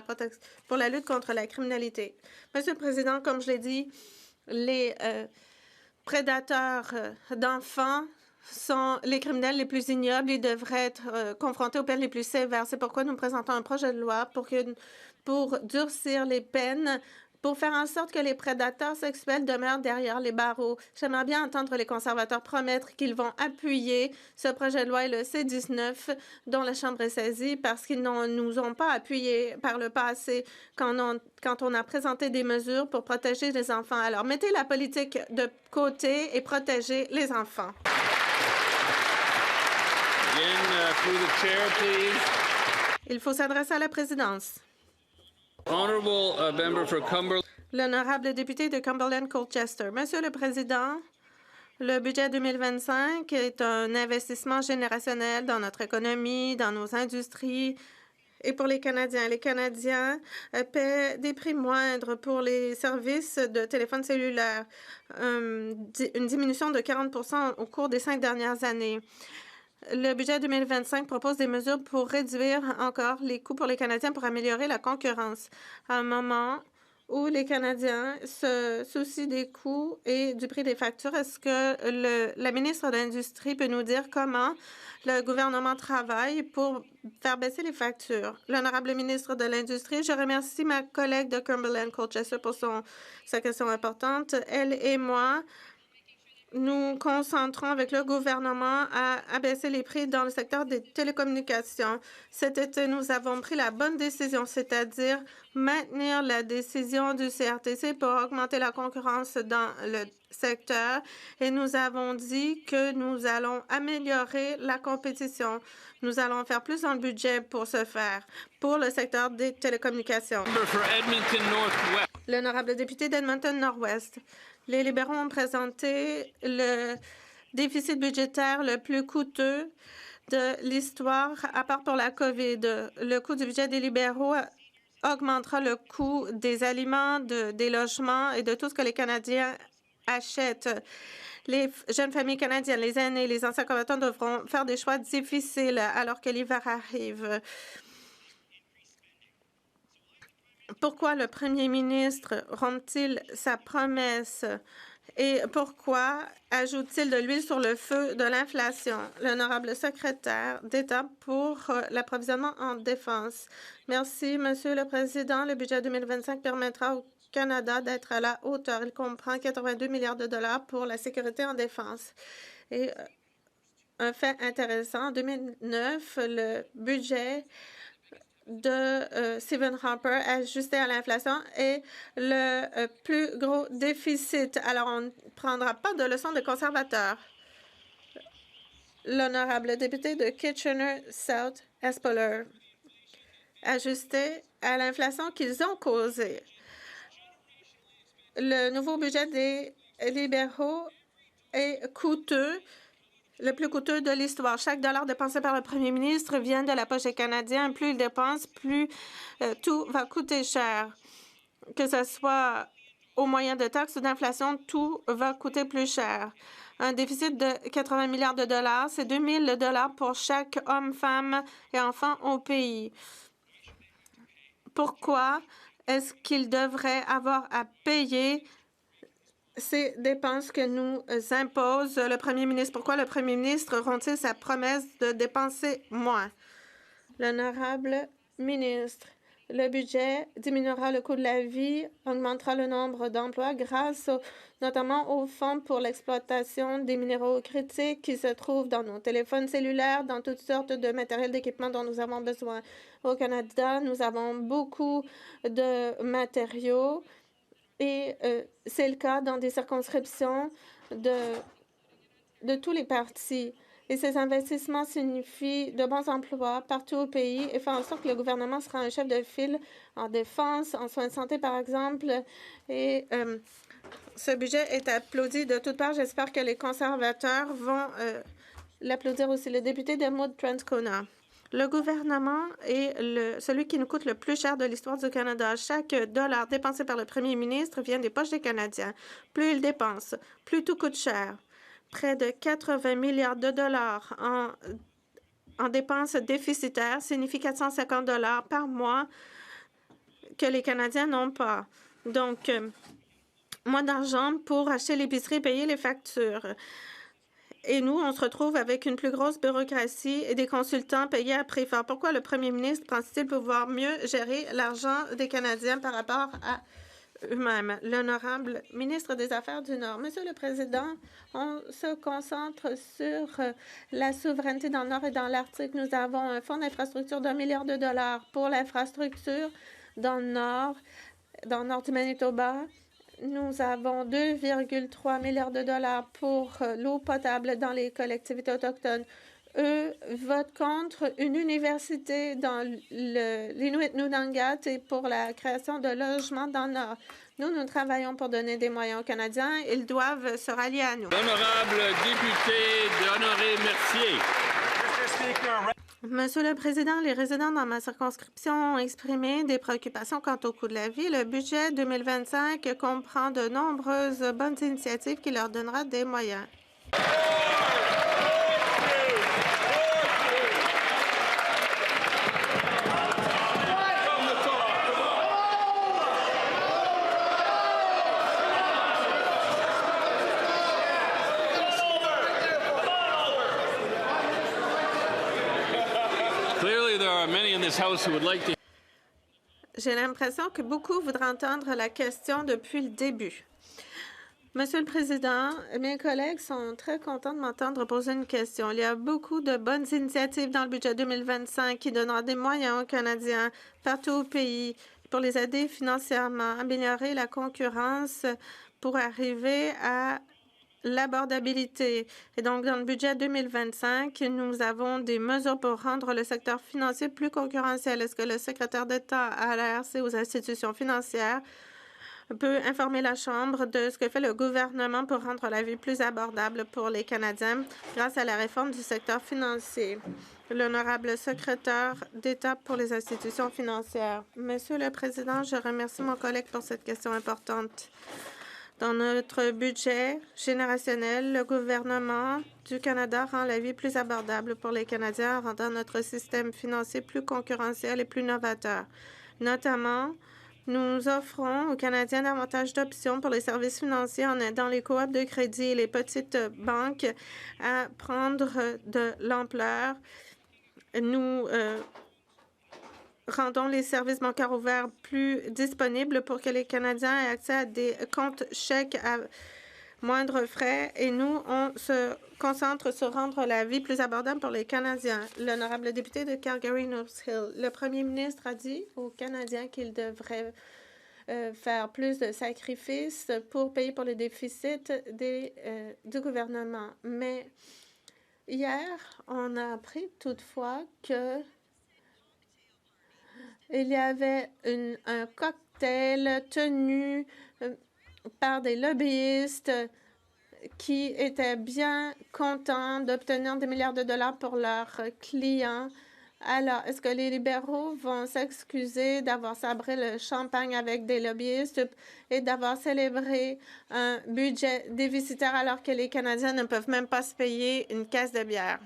la lutte contre la criminalité. Monsieur le Président, comme je l'ai dit, les prédateurs d'enfants sont les criminels les plus ignobles. Ils devraient être confrontés aux peines les plus sévères. C'est pourquoi nous présentons un projet de loi pour durcir les peines, pour faire en sorte que les prédateurs sexuels demeurent derrière les barreaux. J'aimerais bien entendre les conservateurs promettre qu'ils vont appuyer ce projet de loi et le C-19 dont la Chambre est saisie parce qu'ils ne nous ont pas appuyés par le passé quand on a présenté des mesures pour protéger les enfants. Alors, mettez la politique de côté et protégez les enfants. Il faut s'adresser à la présidence. L'honorable député de Cumberland-Colchester. Monsieur le Président, le budget 2025 est un investissement générationnel dans notre économie, dans nos industries et pour les Canadiens. Les Canadiens paient des prix moindres pour les services de téléphone cellulaire, une diminution de 40 % au cours des 5 dernières années. Le budget 2025 propose des mesures pour réduire encore les coûts pour les Canadiens pour améliorer la concurrence. À un moment où les Canadiens se soucient des coûts et du prix des factures, est-ce que la ministre de l'Industrie peut nous dire comment le gouvernement travaille pour faire baisser les factures? L'honorable ministre de l'Industrie, je remercie ma collègue de Cumberland-Colchester pour sa question importante. Elle et moi, nous concentrons avec le gouvernement à abaisser les prix dans le secteur des télécommunications. Cet été, nous avons pris la bonne décision, c'est-à-dire maintenir la décision du CRTC pour augmenter la concurrence dans le secteur. Et nous avons dit que nous allons améliorer la compétition. Nous allons faire plus dans le budget pour ce faire, pour le secteur des télécommunications. L'honorable député d'Edmonton-Nord-Ouest. Les libéraux ont présenté le déficit budgétaire le plus coûteux de l'histoire, à part pour la COVID. Le coût du budget des libéraux augmentera le coût des aliments, des logements et de tout ce que les Canadiens achètent. Les jeunes familles canadiennes, les aînés, les anciens combattants devront faire des choix difficiles alors que l'hiver arrive. Pourquoi le premier ministre rompt-il sa promesse et pourquoi ajoute-t-il de l'huile sur le feu de l'inflation? L'honorable secrétaire d'État pour l'approvisionnement en défense. Merci, Monsieur le Président. Le budget 2025 permettra au Canada d'être à la hauteur. Il comprend 82 milliards de dollars pour la sécurité en défense. Et un fait intéressant, en 2009, le budget de Stephen Harper ajusté à l'inflation est le plus gros déficit. Alors, on ne prendra pas de leçons des conservateurs. L'honorable député de Kitchener-South Espeler. ajustés à l'inflation qu'ils ont causée. Le nouveau budget des libéraux est coûteux, le plus coûteux de l'histoire. Chaque dollar dépensé par le premier ministre vient de la poche des Canadiens. Plus il dépense, plus tout va coûter cher. Que ce soit au moyen de taxes ou d'inflation, tout va coûter plus cher. Un déficit de 80 milliards de dollars, c'est 2 000 $ pour chaque homme, femme et enfant au pays. Pourquoi est-ce qu'il devrait avoir à payer ces dépenses que nous impose le premier ministre? Pourquoi le premier ministre rompt-il sa promesse de dépenser moins? L'honorable ministre, le budget diminuera le coût de la vie, augmentera le nombre d'emplois grâce notamment au fonds pour l'exploitation des minéraux critiques qui se trouvent dans nos téléphones cellulaires, dans toutes sortes de matériel d'équipement dont nous avons besoin. Au Canada, nous avons beaucoup de matériaux et c'est le cas dans des circonscriptions de tous les partis. Et ces investissements signifient de bons emplois partout au pays et font en sorte que le gouvernement sera un chef de file en défense, en soins de santé, par exemple. Et ce budget est applaudi de toutes parts. J'espère que les conservateurs vont l'applaudir aussi. Le député de Maud-Transcona. Le gouvernement est celui qui nous coûte le plus cher de l'histoire du Canada. Chaque dollar dépensé par le premier ministre vient des poches des Canadiens. Plus il dépense, plus tout coûte cher. Près de 80 milliards de dollars en dépenses déficitaires signifie 450 $ par mois que les Canadiens n'ont pas. Donc, moins d'argent pour acheter l'épicerie et payer les factures. Et nous, on se retrouve avec une plus grosse bureaucratie et des consultants payés à prix fort. Pourquoi le premier ministre pense-t-il pouvoir mieux gérer l'argent des Canadiens par rapport à eux-mêmes? L'honorable ministre des Affaires du Nord. Monsieur le Président, on se concentre sur la souveraineté dans le Nord et dans l'Arctique. Nous avons un fonds d'infrastructure d'1 milliard de dollars pour l'infrastructure dans le nord du Manitoba. Nous avons 2,3 milliards de dollars pour l'eau potable dans les collectivités autochtones. Eux votent contre une université dans l'Inuit Nunangat et pour la création de logements dans le Nord. Nous travaillons pour donner des moyens aux Canadiens. Ils doivent se rallier à nous. L'honorable député d'Honoré-Mercier. Monsieur le Président, les résidents dans ma circonscription ont exprimé des préoccupations quant au coût de la vie. Le budget 2025 comprend de nombreuses bonnes initiatives qui leur donnera des moyens. J'ai l'impression que beaucoup voudraient entendre la question depuis le début. Monsieur le Président, mes collègues sont très contents de m'entendre poser une question. Il y a beaucoup de bonnes initiatives dans le budget 2025 qui donneront des moyens aux Canadiens partout au pays pour les aider financièrement, améliorer la concurrence pour arriver à l'abordabilité. Et donc, dans le budget 2025, nous avons des mesures pour rendre le secteur financier plus concurrentiel. Est-ce que le secrétaire d'État à l'ARC aux institutions financières peut informer la Chambre de ce que fait le gouvernement pour rendre la vie plus abordable pour les Canadiens grâce à la réforme du secteur financier? L'honorable secrétaire d'État pour les institutions financières. Monsieur le Président, je remercie mon collègue pour cette question importante. Dans notre budget générationnel, le gouvernement du Canada rend la vie plus abordable pour les Canadiens en rendant notre système financier plus concurrentiel et plus novateur. Notamment, nous offrons aux Canadiens davantage d'options pour les services financiers en aidant les coops de crédit et les petites banques à prendre de l'ampleur. Nous rendons les services bancaires ouverts plus disponibles pour que les Canadiens aient accès à des comptes chèques à moindre frais. Et nous, on se concentre sur rendre la vie plus abordable pour les Canadiens. L'honorable député de Calgary-North Hill, le premier ministre a dit aux Canadiens qu'ils devraient faire plus de sacrifices pour payer pour les déficits du gouvernement. Mais hier, on a appris toutefois que il y avait un cocktail tenu par des lobbyistes qui étaient bien contents d'obtenir des milliards de dollars pour leurs clients. Alors, est-ce que les libéraux vont s'excuser d'avoir sabré le champagne avec des lobbyistes et d'avoir célébré un budget déficitaire alors que les Canadiens ne peuvent même pas se payer une caisse de bière?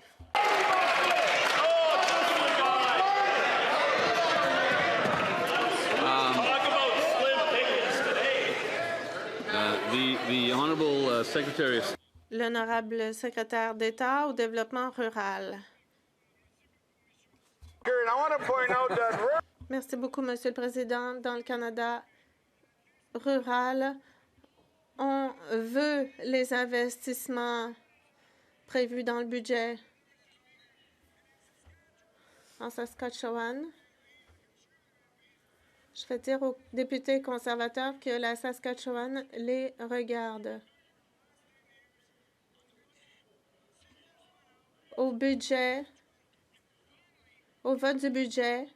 L'honorable secrétaire d'État au développement rural. Merci beaucoup, Monsieur le Président. Dans le Canada rural, on veut les investissements prévus dans le budget. En Saskatchewan, je vais dire aux députés conservateurs que la Saskatchewan les regarde. Au budget, au vote du budget,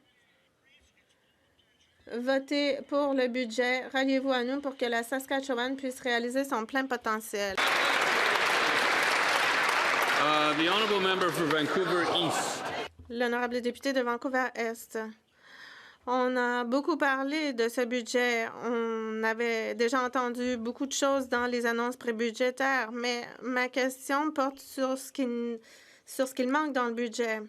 votez pour le budget. Ralliez-vous à nous pour que la Saskatchewan puisse réaliser son plein potentiel. The honourable member for Vancouver East. L'honorable député de Vancouver-Est. On a beaucoup parlé de ce budget. On avait déjà entendu beaucoup de choses dans les annonces prébudgétaires, mais ma question porte sur ce qu'il manque dans le budget.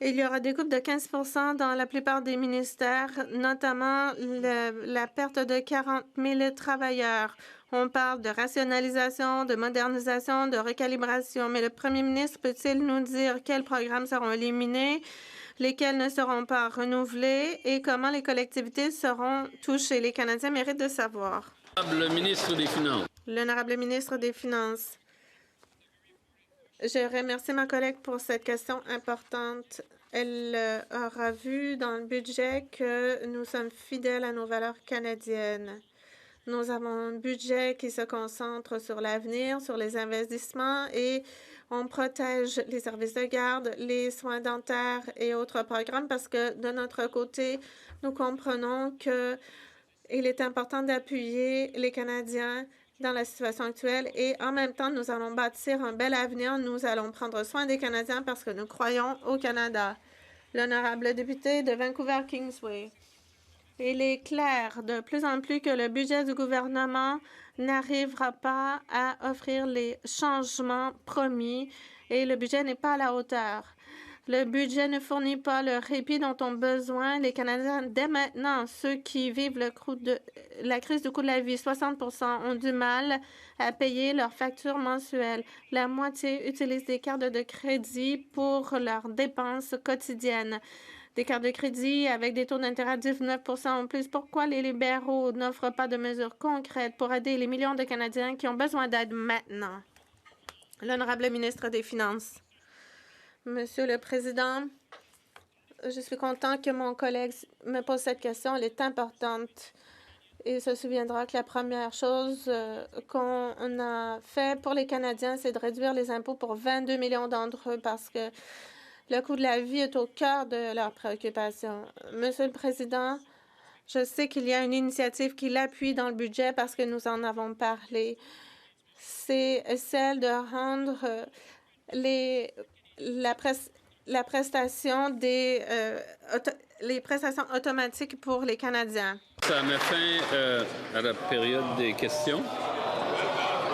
Il y aura des coupes de 15 % dans la plupart des ministères, notamment la perte de 40 000 travailleurs. On parle de rationalisation, de modernisation, de recalibration. Mais le premier ministre peut-il nous dire quels programmes seront éliminés, lesquels ne seront pas renouvelés et comment les collectivités seront touchées? Les Canadiens méritent de savoir. Le ministre des Finances. L'honorable ministre des Finances. Je remercie ma collègue pour cette question importante. Elle aura vu dans le budget que nous sommes fidèles à nos valeurs canadiennes. Nous avons un budget qui se concentre sur l'avenir, sur les investissements et on protège les services de garde, les soins dentaires et autres programmes parce que de notre côté, nous comprenons qu'il est important d'appuyer les Canadiens dans la situation actuelle et en même temps, nous allons bâtir un bel avenir. Nous allons prendre soin des Canadiens parce que nous croyons au Canada. L'honorable député de Vancouver-Kingsway. Il est clair de plus en plus que le budget du gouvernement n'arrivera pas à offrir les changements promis et le budget n'est pas à la hauteur. Le budget ne fournit pas le répit dont ont besoin les Canadiens dès maintenant. Ceux qui vivent la crise du coût de la vie, 60 % ont du mal à payer leurs factures mensuelles. La moitié utilisent des cartes de crédit pour leurs dépenses quotidiennes. Des cartes de crédit avec des taux d'intérêt à 19 % en plus. Pourquoi les libéraux n'offrent pas de mesures concrètes pour aider les millions de Canadiens qui ont besoin d'aide maintenant? L'honorable ministre des Finances. Monsieur le Président, je suis content que mon collègue me pose cette question. Elle est importante. Il se souviendra que la première chose qu'on a fait pour les Canadiens, c'est de réduire les impôts pour 22 millions d'entre eux parce que le coût de la vie est au cœur de leurs préoccupations. Monsieur le Président, je sais qu'il y a une initiative qui l'appuie dans le budget parce que nous en avons parlé. C'est celle de rendre la prestation les prestations automatiques pour les Canadiens. Ça met fin à la période des questions.